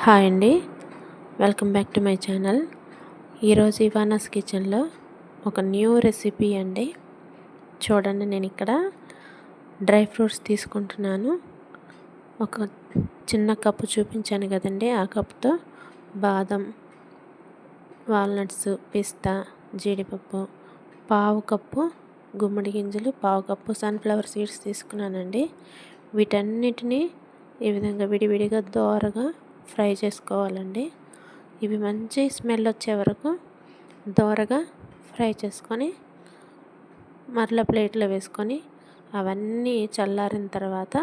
Hi అండి, welcome back to my channel. ఈరోజు ఇవానాస్ కిచెన్లో ఒక న్యూ రెసిపీ అండి. చూడండి, నేను ఇక్కడ డ్రై ఫ్రూట్స్ తీసుకుంటున్నాను. ఒక చిన్న కప్పు చూపించాను కదండి, ఆ కప్పుతో బాదం, వాల్నట్స్, పిస్తా, జీడిపప్పు, పావు కప్పు గుమ్మడి గింజలు, పావు కప్పు సన్ఫ్లవర్ సీడ్స్ తీసుకున్నానండి. వీటన్నిటిని ఈ విధంగా విడివిడిగా దోరగా ఫ్రై చేసుకోవాలండి. ఇవి మంచి స్మెల్ వచ్చే వరకు దోరగా ఫ్రై చేసుకొని మరలా ప్లేట్లో వేసుకొని అవన్నీ చల్లారిన తర్వాత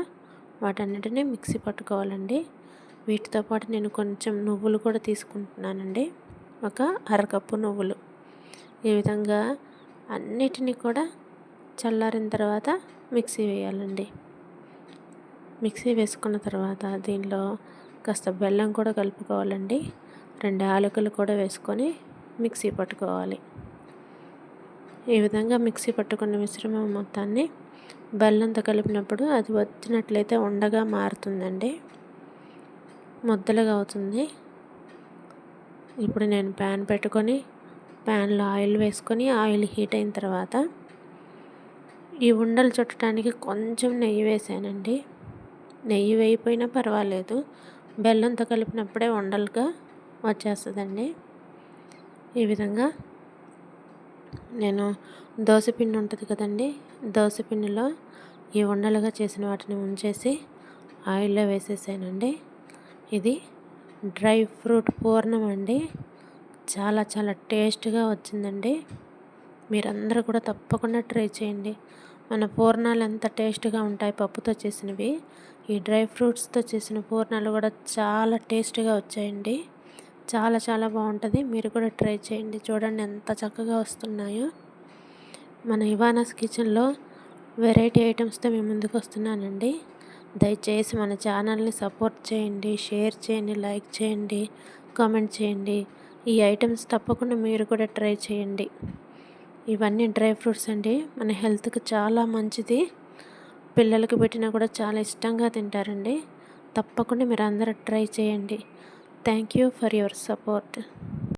వాటన్నిటిని మిక్సీ పట్టుకోవాలండి. వీటితో పాటు నేను కొంచెం నువ్వులు కూడా తీసుకుంటున్నానండి, ఒక అరకప్పు నువ్వులు. ఈ విధంగా అన్నిటినీ కూడా చల్లారిన తర్వాత మిక్సీ వేయాలండి. మిక్సీ వేసుకున్న తర్వాత దీనిలో కాస్త బెల్లం కూడా కలుపుకోవాలండి. 2 యాలకులు కూడా వేసుకొని మిక్సీ పట్టుకోవాలి. ఈ విధంగా మిక్సీ పట్టుకున్న మిశ్రమం మొత్తాన్ని బెల్లంతో కలిపినప్పుడు అది వచ్చినట్లయితే ఉండగా మారుతుందండి, ముద్దలుగా అవుతుంది. ఇప్పుడు నేను ప్యాన్ పెట్టుకొని ప్యాన్లో ఆయిల్ వేసుకొని ఆయిల్ హీట్ అయిన తర్వాత ఈ ఉండలు చుట్టడానికి కొంచెం నెయ్యి వేసానండి. నెయ్యి వేయిపోయినా పర్వాలేదు, బెల్లంతో కలిపినప్పుడే ఉండలుగా వచ్చేస్తుందండి. ఈ విధంగా నేను దోసపిండి ఉంటుంది కదండి, దోసపిండిలో ఈ ఉండలుగా చేసిన వాటిని ఉంచేసి ఆయిల్లో వేసేసానండి. ఇది డ్రై ఫ్రూట్ పూర్ణం అండి. చాలా చాలా టేస్ట్గా వచ్చిందండి. మీరందరూ కూడా తప్పకుండా ట్రై చేయండి. మన పూర్ణాలు ఎంత టేస్ట్గా ఉంటాయి పప్పుతో చేసినవి, ఈ డ్రై ఫ్రూట్స్తో చేసిన పూర్ణాలు కూడా చాలా టేస్ట్గా వచ్చాయండి. చాలా చాలా బాగుంటుంది. మీరు కూడా ట్రై చేయండి. చూడండి ఎంత చక్కగా వస్తున్నాయో. మన ఇవానాస్ కిచెన్లో వెరైటీ ఐటమ్స్తో మేము ముందుకు వస్తున్నానండి. దయచేసి మన ఛానల్ని సపోర్ట్ చేయండి, షేర్ చేయండి, లైక్ చేయండి, కామెంట్ చేయండి. ఈ ఐటమ్స్ తప్పకుండా మీరు కూడా ట్రై చేయండి. ఇవన్నీ డ్రై ఫ్రూట్స్ అండి, మన హెల్త్కి చాలా మంచిది. పిల్లలకి పెట్టినా కూడా చాలా ఇష్టంగా తింటారండి. తప్పకుండా మీరు అందరూ ట్రై చేయండి. Thank you for your support.